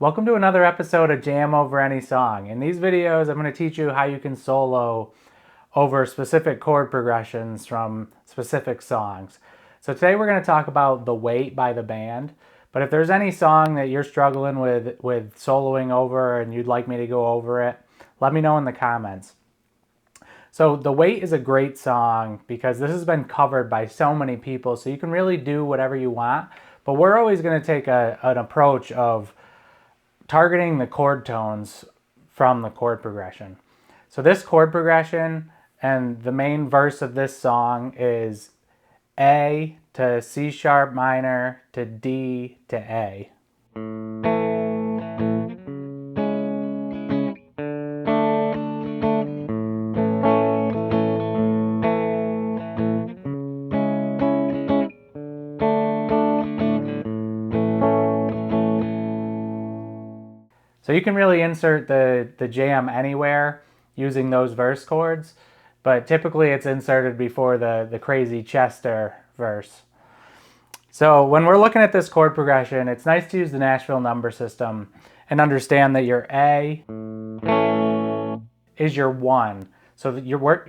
Welcome to another episode of Jam Over Any Song. In these videos, I'm going to teach you how you can solo over specific chord progressions from specific songs. So today we're going to talk about The Weight by the band. But if there's any song that you're struggling with soloing over and you'd like me to go over it, let me know in the comments. So The Weight is a great song because this has been covered by so many people, so you can really do whatever you want. But we're always going to take an approach of targeting the chord tones from the chord progression. So this chord progression and the main verse of this song is A to C sharp minor to D to A. So you can really insert the jam anywhere using those verse chords, but typically it's inserted before the crazy Chester verse. So when we're looking at this chord progression, it's nice to use the Nashville number system and understand that your A is your 1. So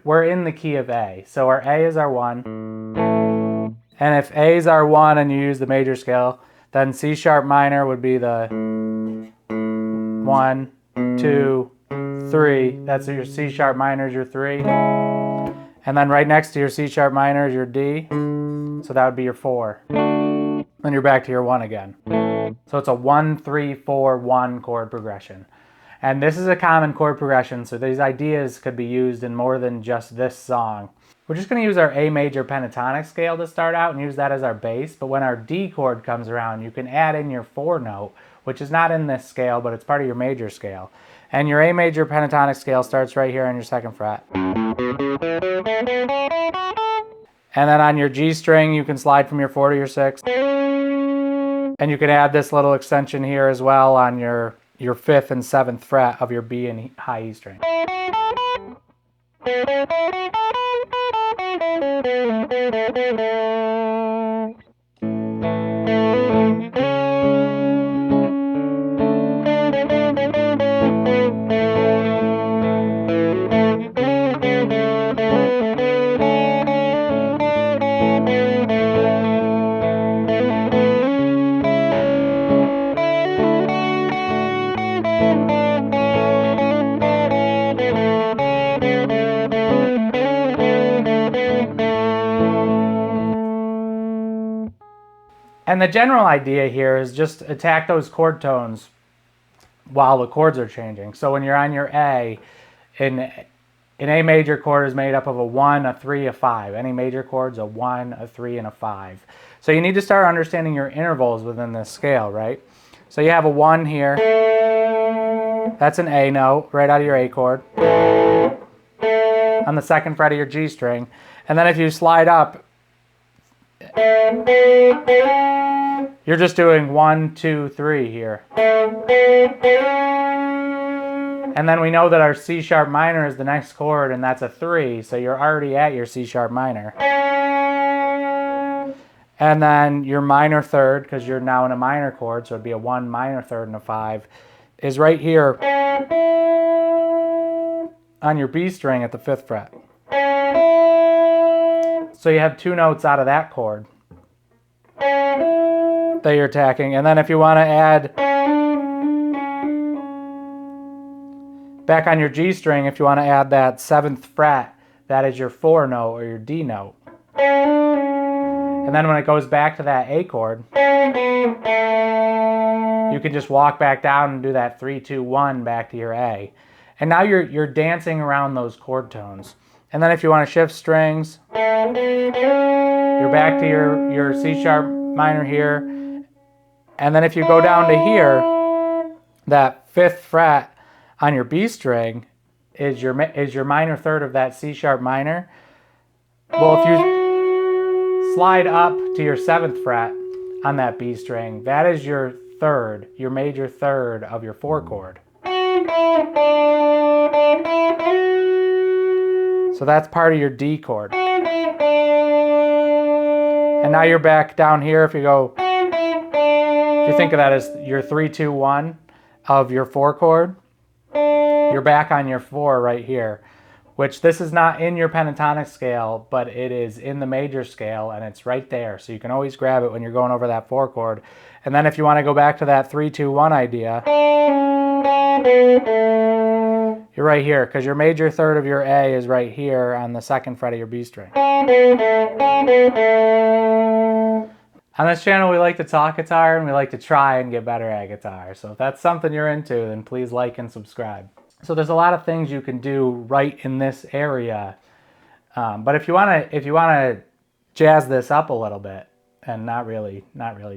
we're in the key of A. So our A is our 1. And if A is our 1 and you use the major scale, then C sharp minor would be the 1, 2, 3. That's your C sharp minor is your 3. And then right next to your C sharp minor is your D. So that would be your 4. Then you're back to your 1 again. So it's a 1, 3, 4, 1 chord progression. And this is a common chord progression, so these ideas could be used in more than just this song. We're just going to use our A major pentatonic scale to start out and use that as our bass, but when our D chord comes around, you can add in your 4 note, which is not in this scale, but it's part of your major scale. And your A major pentatonic scale starts right here on your 2nd fret. And then on your G string, you can slide from your 4 to your 6. And you can add this little extension here as well on your 5th and 7th fret of your B and high E string. And the general idea here is just attack those chord tones while the chords are changing. So when you're on your A, an A major chord is made up of a 1, a 3, a 5. Any major chord's a 1, a 3, and a 5. So you need to start understanding your intervals within this scale, right? So you have a 1 here. That's an A note right out of your A chord on the 2nd fret of your G string. And then if you slide up, you're just doing 1, 2, 3 here. And then we know that our C sharp minor is the next chord, and that's a 3, so you're already at your C sharp minor. And then your minor third, because you're now in a minor chord, so it'd be a 1 minor third and a 5, is right here on your B string at the 5th fret. So you have 2 notes out of that chord that you're attacking. And then if you want to add back on your G string, if you want to add that 7th fret, that is your 4 note or your D note. And then when it goes back to that A chord, you can just walk back down and do that 3, 2, 1 back to your A. And now you're dancing around those chord tones. And then if you want to shift strings, you're back to your C sharp minor here. And then if you go down to here, that 5th fret on your B string is your minor third of that C sharp minor. Well, if you slide up to your 7th fret on that B string, that is your third, your major third of your 4 chord. So that's part of your D chord. And now you're back down here. If you think of that as your 3, 2, 1, of your 4 chord, you're back on your 4 right here, which this is not in your pentatonic scale, but it is in the major scale, and it's right there. So you can always grab it when you're going over that 4 chord. And then if you want to go back to that 3-2-1 idea, you're right here, because your major third of your A is right here on the 2nd fret of your B string. On this channel, we like to talk guitar and we like to try and get better at guitar. So if that's something you're into, then please like and subscribe. So there's a lot of things you can do right in this area. But if you want to jazz this up a little bit, and not really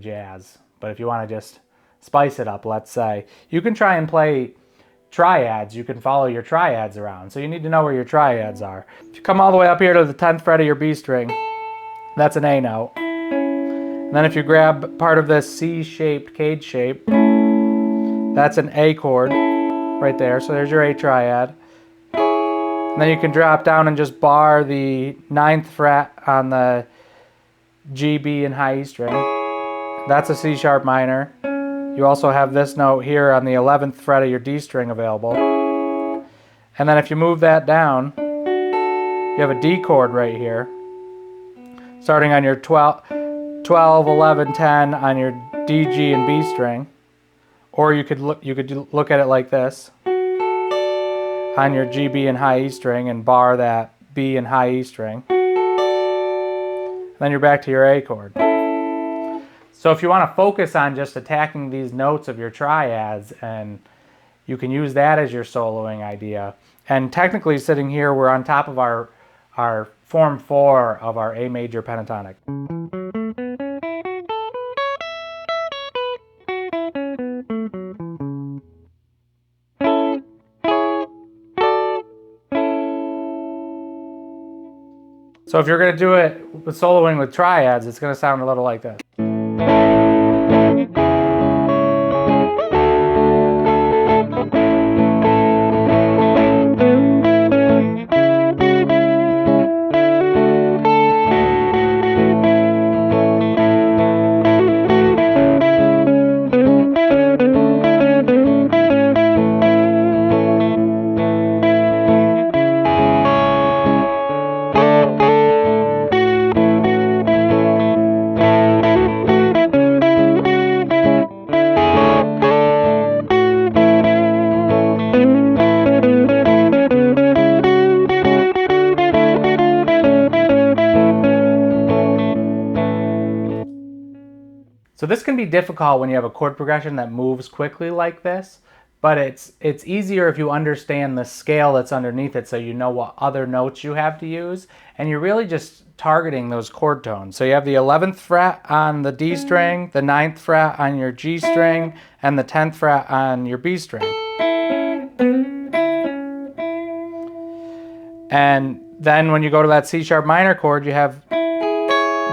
jazz, but if you want to just spice it up, let's say, you can try and play triads. You can follow your triads around. So you need to know where your triads are. If you come all the way up here to the 10th fret of your B string, that's an A note. And then if you grab part of this C-shaped cage shape, that's an A chord right there. So there's your A triad. And then you can drop down and just bar the 9th fret on the G, B, and high E string. That's a C sharp minor. You also have this note here on the 11th fret of your D string available. And then if you move that down, you have a D chord right here, starting on your 12, 11, 10 on your D, G, and B string. Or you could look at it like this, on your G, B, and high E string, and bar that B and high E string. And then you're back to your A chord. So if you want to focus on just attacking these notes of your triads, and you can use that as your soloing idea. And technically sitting here, we're on top of our form 4 of our A major pentatonic. So if you're going to do it with soloing with triads, it's going to sound a little like this. So this can be difficult when you have a chord progression that moves quickly like this, but it's easier if you understand the scale that's underneath it, so you know what other notes you have to use, and you're really just targeting those chord tones. So you have the 11th fret on the D string, the 9th fret on your G string, and the 10th fret on your B string. And then when you go to that C sharp minor chord, you have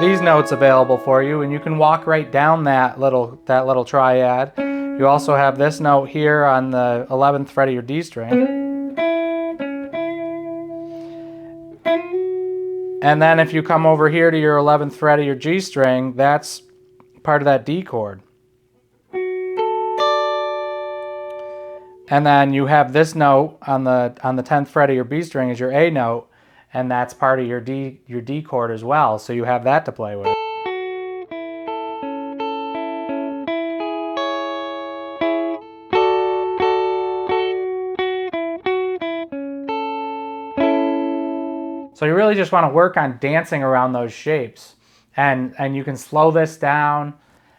these notes available for you, and you can walk right down that little triad. You also have this note here on the 11th fret of your D string. And then if you come over here to your 11th fret of your G string, that's part of that D chord. And then you have this note on the 10th fret of your B string as your A note, and that's part of your D chord as well, so you have that to play with. So you really just want to work on dancing around those shapes, and you can slow this down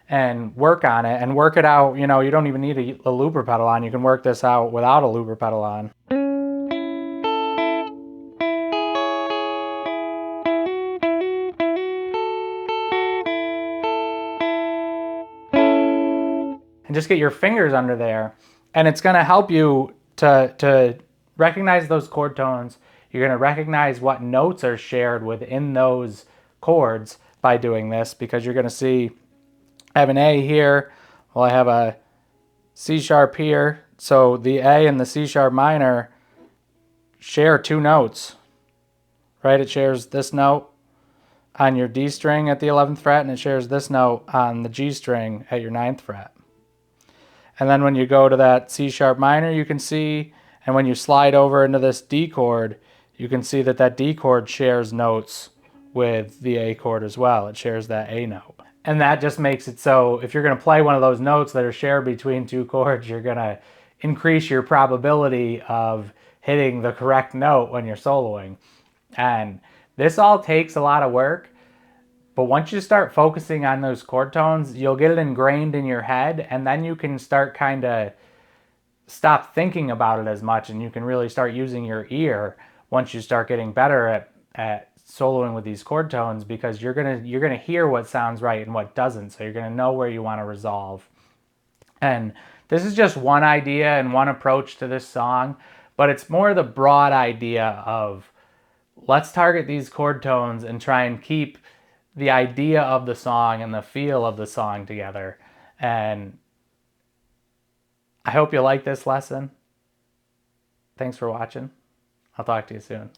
and work on it and work it out. You know, you don't even need a looper pedal on. You can work this out without a looper pedal on. And just get your fingers under there, and it's going to help you to recognize those chord tones. You're going to recognize what notes are shared within those chords by doing this, because you're going to see I have an A here, well I have a C sharp here, so the A and the C sharp minor share 2 notes, right? It shares this note on your D string at the 11th fret, and it shares this note on the G string at your 9th fret. And then when you go to that C sharp minor, you can see, and when you slide over into this D chord, you can see that that D chord shares notes with the A chord as well. It shares that A note. And that just makes it so if you're going to play one of those notes that are shared between two chords, you're going to increase your probability of hitting the correct note when you're soloing. And this all takes a lot of work, but once you start focusing on those chord tones, you'll get it ingrained in your head, and then you can start kind of stop thinking about it as much, and you can really start using your ear once you start getting better at soloing with these chord tones, because you're gonna hear what sounds right and what doesn't, so you're gonna know where you want to resolve. And this is just one idea and one approach to this song, but it's more the broad idea of let's target these chord tones and try and keep the idea of the song and the feel of the song together. And I hope you like this lesson. Thanks for watching. I'll talk to you soon.